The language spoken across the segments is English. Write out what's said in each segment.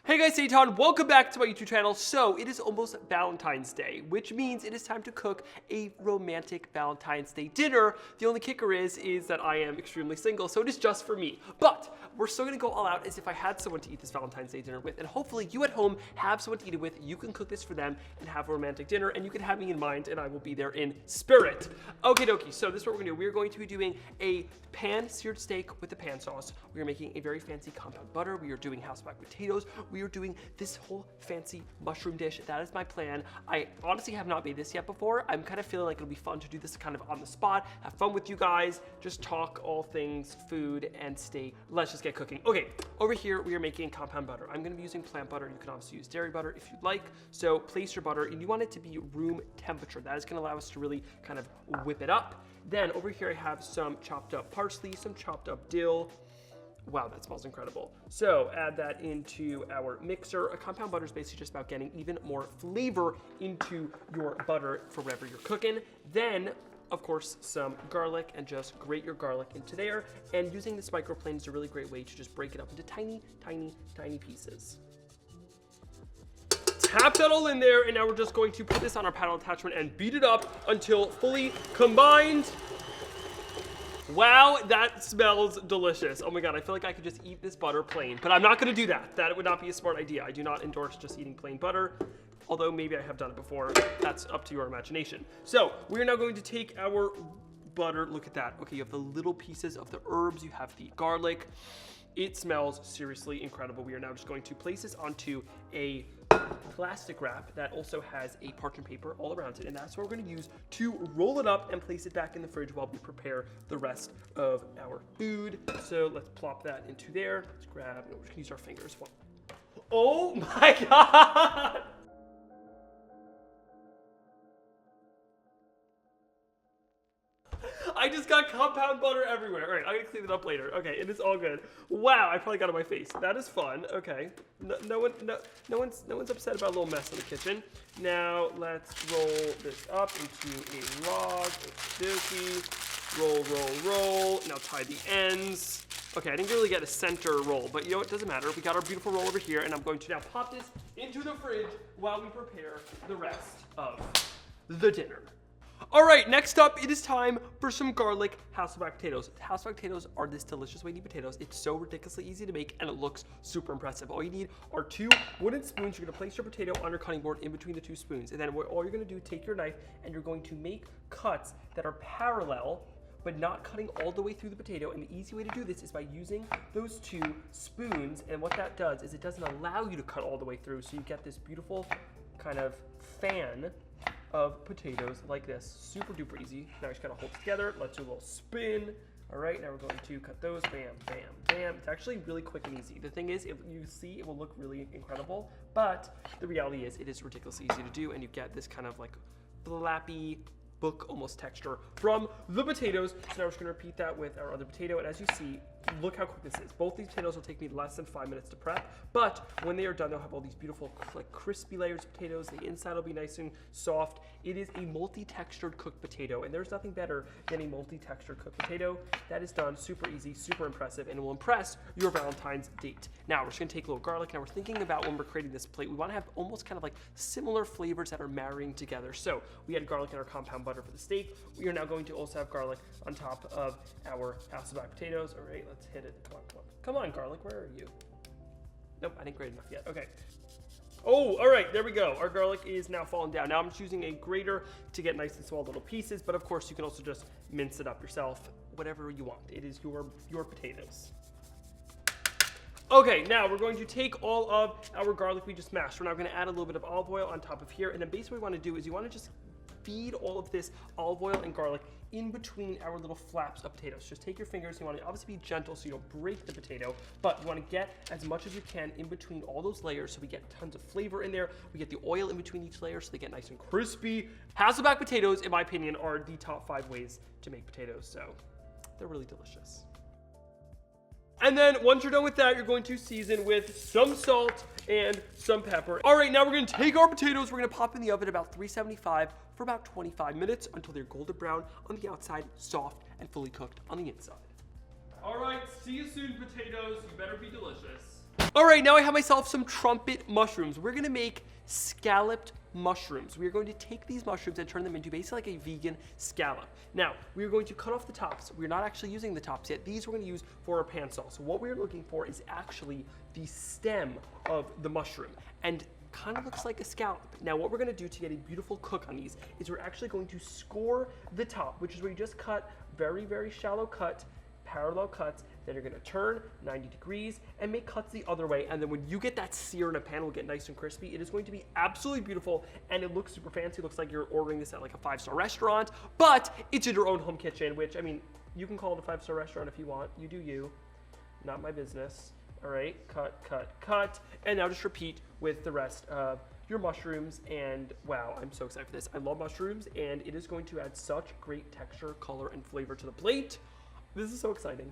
Hey guys, Eitan, welcome back to my YouTube channel. So it is almost Valentine's Day, which means it is time to cook a romantic Valentine's Day dinner. The only kicker is that I am extremely single, so it is just for me. But we're still gonna go all out as if I had someone to eat this Valentine's Day dinner with, and hopefully you at home have someone to eat it with. You can cook this for them and have a romantic dinner, and you can have me in mind, and I will be there in spirit. Okie dokie, so this is what we're gonna do. We're going to be doing a pan-seared steak with the pan sauce. We are making a very fancy compound butter. We are doing house baked potatoes. We are doing this whole fancy mushroom dish. That is my plan. I honestly have not made this yet before. I'm kind of feeling like it'll be fun to do this kind of on the spot, have fun with you guys, just talk all things food and steak. Let's just get cooking. Okay, over here we are making compound butter. I'm gonna be using plant butter. You can obviously use dairy butter if you'd like. So place your butter, and you want it to be room temperature. That is gonna allow us to really kind of whip it up. Then over here I have some chopped up parsley, some chopped up dill. Wow, that smells incredible. So add that into our mixer. A compound butter is basically just about getting even more flavor into your butter for whatever you're cooking. Then, of course, some garlic, and just grate your garlic into there. And using this microplane is a really great way to just break it up into tiny, tiny, tiny pieces. Tap that all in there, and now we're just going to put this on our paddle attachment and beat it up until fully combined. Wow, that smells delicious. Oh my God, I feel like I could just eat this butter plain, but I'm not gonna do that. That would not be a smart idea. I do not endorse just eating plain butter, although maybe I have done it before. That's up to your imagination. So we are now going to take our butter. Look at that. Okay, you have the little pieces of the herbs. You have the garlic. It smells seriously incredible. We are now just going to place this onto a plastic wrap that also has a parchment paper all around it, and that's what we're going to use to roll it up and place it back in the fridge while we prepare the rest of our food. So let's plop that into there. Let's grab, no, we can use our fingers. Oh my God! I just got compound butter everywhere. All right, I'm gonna clean it up later. Okay, it is all good. Wow, I probably got it on my face. That is fun. Okay, no one's upset about a little mess in the kitchen. Now let's roll this up into a log. Okey-dokey. Roll, roll, roll. Now tie the ends. Okay, I didn't really get a center roll, but you know, it doesn't matter. We got our beautiful roll over here, and I'm going to now pop this into the fridge while we prepare the rest of the dinner. All right, next up, it is time for some garlic house-baked potatoes. House-baked potatoes are this delicious way to eat potatoes. It's so ridiculously easy to make, and it looks super impressive. All you need are 2 wooden spoons. You're gonna place your potato on your cutting board in between the 2 spoons. And then all you're gonna do, take your knife, and you're going to make cuts that are parallel, but not cutting all the way through the potato. And the easy way to do this is by using those 2 spoons. And what that does is it doesn't allow you to cut all the way through, so you get this beautiful kind of fan of potatoes like this. Super duper easy. Now you just gotta hold it together. Let's do a little spin. All right, now we're going to cut those. Bam, bam, bam. It's actually really quick and easy. The thing is, if you see, it will look really incredible, but the reality is it is ridiculously easy to do, and you get this kind of like flappy book almost texture from the potatoes. So now we're just gonna repeat that with our other potato, and as you see, look how quick this is. Both these potatoes will take me less than 5 minutes to prep, but when they are done, they'll have all these beautiful like crispy layers of potatoes. The inside will be nice and soft. It is a multi-textured cooked potato, and there's nothing better than a multi-textured cooked potato. That is done super easy, super impressive, and it will impress your Valentine's date. Now we're just gonna take a little garlic. Now we're thinking about when we're creating this plate, we wanna have almost kind of like similar flavors that are marrying together. So we had garlic in our compound butter for the steak. We are now going to also have garlic on top of our house-baked potatoes. All right, let's hit it. Come on, come on. Come on, garlic, where are you? Nope, I didn't grate enough yet. Okay. Oh, all right, there we go. Our garlic is now falling down. Now I'm just using a grater to get nice and small little pieces, but of course you can also just mince it up yourself, whatever you want. It is your potatoes. Okay, now we're going to take all of our garlic we just mashed. We're now gonna add a little bit of olive oil on top of here, and then basically what we wanna do is you wanna just feed all of this olive oil and garlic in between our little flaps of potatoes. Just take your fingers. You want to obviously be gentle so you don't break the potato, but you want to get as much as you can in between all those layers so we get tons of flavor in there. We get the oil in between each layer so they get nice and crispy. Hasselback potatoes, in my opinion, are the top 5 ways to make potatoes, so they're really delicious. And then once you're done with that, you're going to season with some salt and some pepper. All right, now we're gonna take our potatoes, we're gonna pop in the oven about 375 for about 25 minutes until they're golden brown on the outside, soft and fully cooked on the inside. All right, see you soon, potatoes. You better be delicious. All right, now I have myself some trumpet mushrooms. We're gonna make scalloped mushrooms. We are going to take these mushrooms and turn them into basically like a vegan scallop. Now, we are going to cut off the tops. We're not actually using the tops yet. These we're going to use for our pan sauce. So what we're looking for is actually the stem of the mushroom, and kind of looks like a scallop. Now, what we're going to do to get a beautiful cook on these is we're actually going to score the top, which is where you just cut very, very shallow cut, parallel cuts. Then you're gonna turn 90 degrees and make cuts the other way. And then when you get that sear in a pan, will get nice and crispy. It is going to be absolutely beautiful, and it looks super fancy. It looks like you're ordering this at like a 5-star restaurant, but it's in your own home kitchen, which, I mean, you can call it a 5-star restaurant if you want. You do you, not my business. All right, cut, cut, cut. And now just repeat with the rest of your mushrooms. And wow, I'm so excited for this. I love mushrooms, and it is going to add such great texture, color, and flavor to the plate. This is so exciting.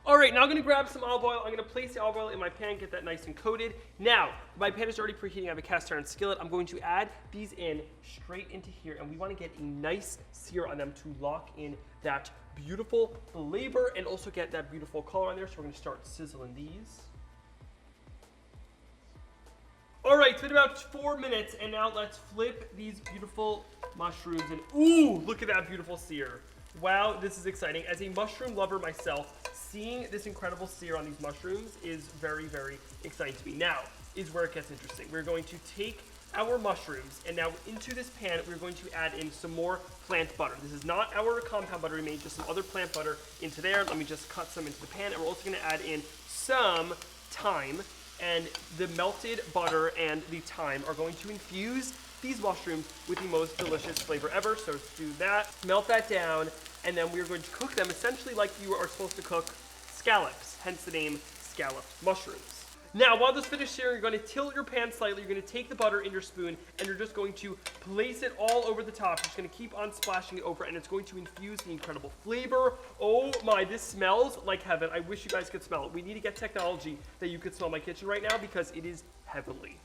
All right, now I'm gonna grab some olive oil. I'm gonna place the olive oil in my pan, get that nice and coated. Now, my pan is already preheating. I have a cast iron skillet. I'm going to add these in straight into here, and we wanna get a nice sear on them to lock in that beautiful flavor and also get that beautiful color on there. So we're gonna start sizzling these. All right, it's been about 4 minutes, and now let's flip these beautiful mushrooms, and ooh, look at that beautiful sear. Wow, this is exciting. As a mushroom lover myself, seeing this incredible sear on these mushrooms is very, very exciting to me. Now is where it gets interesting. We're going to take our mushrooms, and now into this pan, we're going to add in some more plant butter. This is not our compound butter we made, just some other plant butter into there. Let me just cut some into the pan, and we're also gonna add in some thyme, and the melted butter and the thyme are going to infuse these mushrooms with the most delicious flavor ever. So let's do that, melt that down, and then we're going to cook them essentially like you are supposed to cook scallops, hence the name scalloped mushrooms. Now, while this finishes searing, you're going to tilt your pan slightly. You're going to take the butter in your spoon, and you're just going to place it all over the top. You're just going to keep on splashing it over, and it's going to infuse the incredible flavor. Oh my, this smells like heaven. I wish you guys could smell it. We need to get technology that you could smell my kitchen right now, because it is heavenly.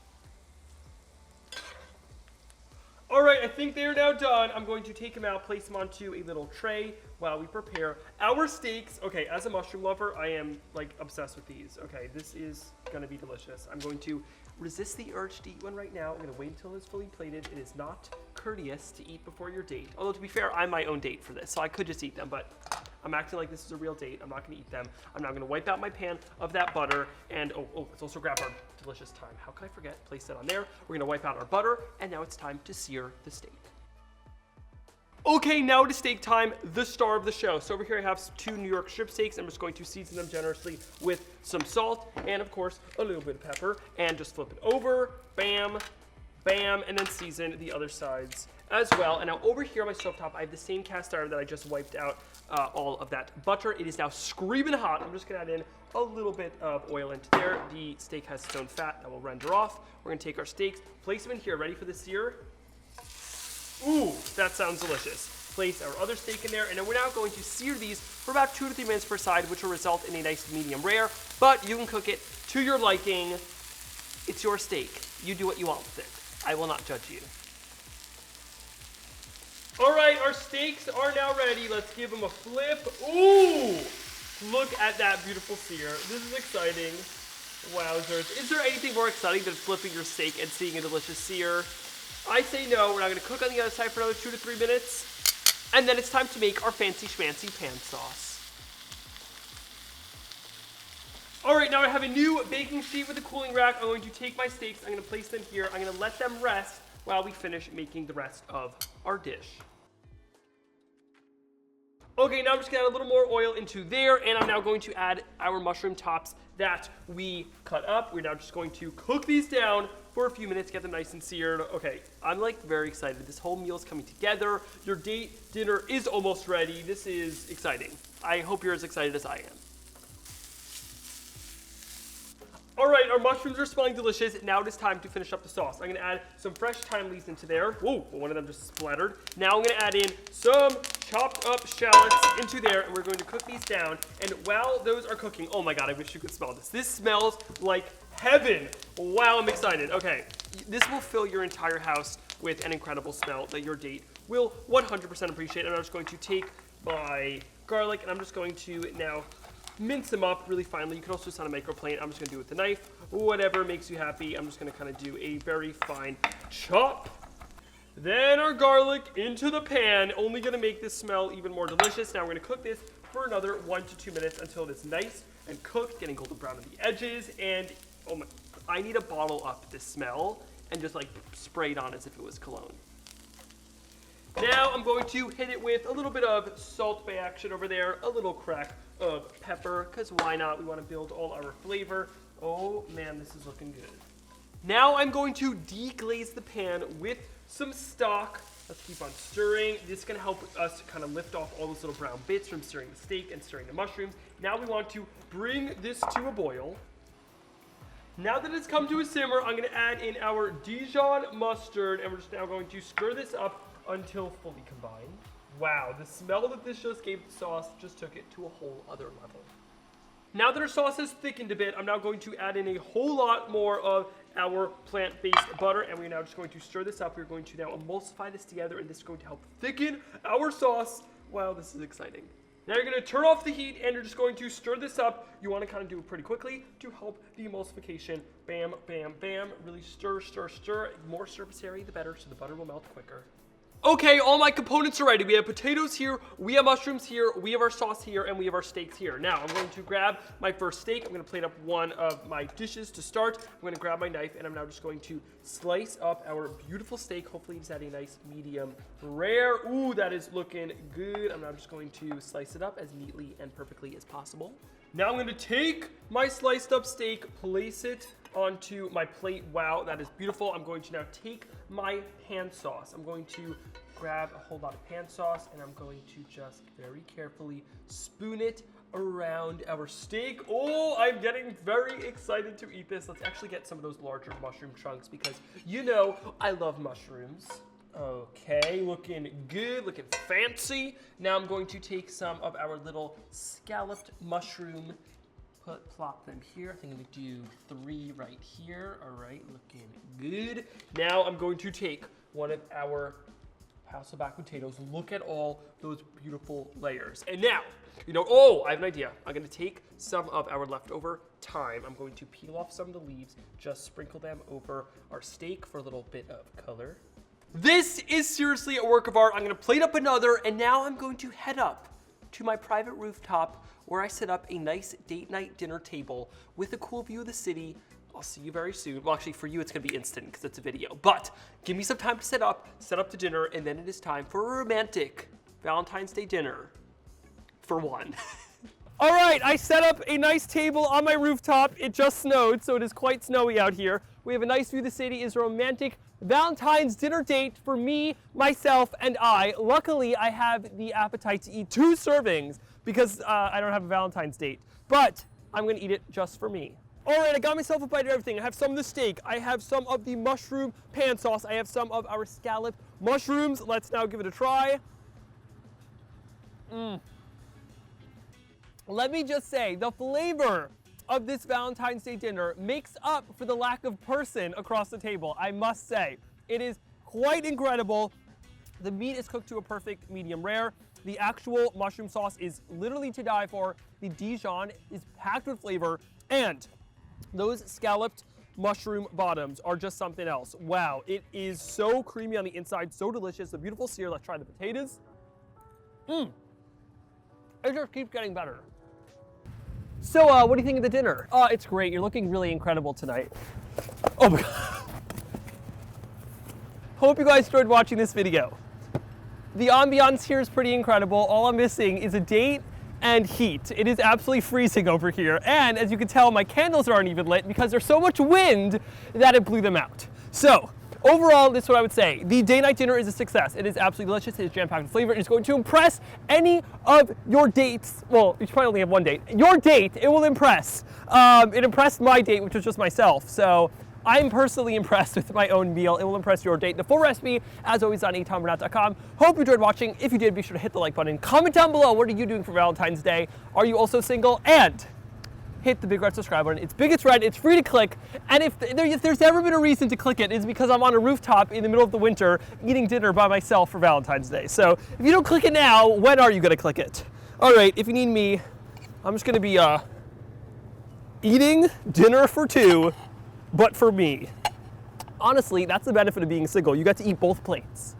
All right, I think they are now done. I'm going to take them out, place them onto a little tray while we prepare our steaks. Okay, as a mushroom lover, I am like obsessed with these. Okay, this is gonna be delicious. I'm going to resist the urge to eat one right now. I'm gonna wait until it's fully plated. It is not courteous to eat before your date. Although to be fair, I'm my own date for this, so I could just eat them, but I'm acting like this is a real date. I'm not gonna eat them. I'm now gonna wipe out my pan of that butter, and let's also grab our delicious thyme. How could I forget? Place that on there. We're gonna wipe out our butter, and now it's time to sear the steak. Okay, now it is steak time, the star of the show. So over here I have 2 New York strip steaks. I'm just going to season them generously with some salt and, of course, a little bit of pepper, and just flip it over, bam, bam, and then season the other sides as well. And now over here on my stovetop, I have the same cast iron that I just wiped out all of that butter. It is now screaming hot. I'm just gonna add in a little bit of oil into there. The steak has its own fat that will render off. We're gonna take our steaks, place them in here, ready for the sear. Ooh, that sounds delicious. Place our other steak in there, and then we're now going to sear these for about 2 to 3 minutes per side, which will result in a nice medium rare, but you can cook it to your liking. It's your steak. You do what you want with it. I will not judge you. All right, our steaks are now ready. Let's give them a flip. Ooh, look at that beautiful sear. This is exciting. Wowzers. Is there anything more exciting than flipping your steak and seeing a delicious sear? I say no. We're now going to cook on the other side for another 2 to 3 minutes. And then it's time to make our fancy schmancy pan sauce. All right, now I have a new baking sheet with a cooling rack. I'm going to take my steaks. I'm going to place them here. I'm going to let them rest while we finish making the rest of our dish. Okay, now I'm just gonna add a little more oil into there, and I'm now going to add our mushroom tops that we cut up. We're now just going to cook these down for a few minutes, get them nice and seared. Okay, I'm like very excited. This whole meal is coming together. Your date dinner is almost ready. This is exciting. I hope you're as excited as I am. All right, our mushrooms are smelling delicious. Now it is time to finish up the sauce. I'm gonna add some fresh thyme leaves into there. Whoa, one of them just splattered. Now I'm gonna add in some chopped up shallots into there, and we're going to cook these down. And while those are cooking, oh my God, I wish you could smell this. This smells like heaven. Wow, I'm excited. Okay, this will fill your entire house with an incredible smell that your date will 100% appreciate. And I'm just going to take my garlic, and I'm just going to now mince them up really finely. You can also do this on a microplane. I'm just going to do it with a knife. Whatever makes you happy. I'm just going to kind of do a very fine chop. Then our garlic into the pan. Only going to make this smell even more delicious. Now we're going to cook this for another 1 to 2 minutes until it's nice and cooked, getting golden brown on the edges. And oh my, I need to bottle up this smell and just like spray it on as if it was cologne. Now I'm going to hit it with a little bit of Salt Bay action over there, a little crack of pepper, because why not? We want to build all our flavor. Oh man, this is looking good. Now I'm going to deglaze the pan with some stock. Let's keep on stirring. This is going to help us to kind of lift off all those little brown bits from searing the steak and searing the mushrooms. Now we want to bring this to a boil. Now that it's come to a simmer, I'm going to add in our Dijon mustard, and we're just now going to stir this up until fully combined. Wow, the smell that this just gave the sauce just took it to a whole other level. Now that our sauce has thickened a bit, I'm now going to add in a whole lot more of our plant-based butter, and we're now just going to stir this up. We're going to now emulsify this together, and this is going to help thicken our sauce. Wow, this is exciting. Now you're going to turn off the heat, and you're just going to stir this up. You want to kind of do it pretty quickly to help the emulsification. Bam, bam, bam. Really stir, stir, stir. The more surface area, the better, so the butter will melt quicker. Okay, all my components are ready. We have potatoes here, we have mushrooms here, we have our sauce here, and we have our steaks here. Now, I'm going to grab my first steak. I'm going to plate up one of my dishes to start. I'm going to grab my knife, and I'm now just going to slice up our beautiful steak. Hopefully, it's at a nice medium rare. Ooh, that is looking good. I'm now just going to slice it up as neatly and perfectly as possible. Now I'm going to take my sliced up steak, place it onto my plate. Wow, that is beautiful. I'm going to now take my pan sauce. I'm going to grab a whole lot of pan sauce, and I'm going to just very carefully spoon it around our steak. Oh, I'm getting very excited to eat this. Let's actually get some of those larger mushroom chunks because you know I love mushrooms. Okay, looking good, looking fancy. Now I'm going to take some of our little scalloped mushroom, plop them here. I think I'm gonna do 3 right here. All right, looking good. Now I'm going to take one of our Hasselback potatoes. Look at all those beautiful layers. And now, you know, oh, I have an idea. I'm gonna take some of our leftover thyme. I'm going to peel off some of the leaves, just sprinkle them over our steak for a little bit of color. This is seriously a work of art. I'm gonna plate up another, and now I'm going to head up to my private rooftop where I set up a nice date night dinner table with a cool view of the city. I'll see you very soon. Well, actually, for you, it's gonna be instant because it's a video. But give me some time to set up the dinner, and then it is time for a romantic Valentine's Day dinner for one. All right, I set up a nice table on my rooftop. It just snowed, so it is quite snowy out here. We have a nice view of the city. It's a romantic Valentine's dinner date for me, myself, and I. Luckily, I have the appetite to eat 2 servings because I don't have a Valentine's date. But I'm gonna eat it just for me. All right, I got myself a bite of everything. I have some of the steak. I have some of the mushroom pan sauce. I have some of our scalloped mushrooms. Let's now give it a try. Let me just say, the flavor of this Valentine's Day dinner makes up for the lack of person across the table, I must say. It is quite incredible. The meat is cooked to a perfect medium rare. The actual mushroom sauce is literally to die for. The Dijon is packed with flavor, and those scalloped mushroom bottoms are just something else. Wow, it is so creamy on the inside, so delicious. A beautiful sear. Let's try the potatoes. It just keeps getting better. So, what do you think of the dinner? It's great. You're looking really incredible tonight. Oh my God. Hope you guys enjoyed watching this video. The ambiance here is pretty incredible. All I'm missing is a date and heat. It is absolutely freezing over here. And as you can tell, my candles aren't even lit because there's so much wind that it blew them out. So, overall, this is what I would say. The day night dinner is a success. It is absolutely delicious. It is jam-packed with flavor. It is going to impress any of your dates. Well, you probably only have one date. Your date, it will impress. It impressed my date, which was just myself. So I'm personally impressed with my own meal. It will impress your date. The full recipe, as always, on eitanbernath.com. Hope you enjoyed watching. If you did, be sure to hit the like button. Comment down below, what are you doing for Valentine's Day? Are you also single? And hit the big red subscribe button. It's big, it's red, it's free to click, and if there's ever been a reason to click it, it's because I'm on a rooftop in the middle of the winter eating dinner by myself for Valentine's Day. So if you don't click it now, when are you gonna click it? All right, if you need me, I'm just gonna be eating dinner for two, but for me. Honestly, that's the benefit of being single. You get to eat both plates.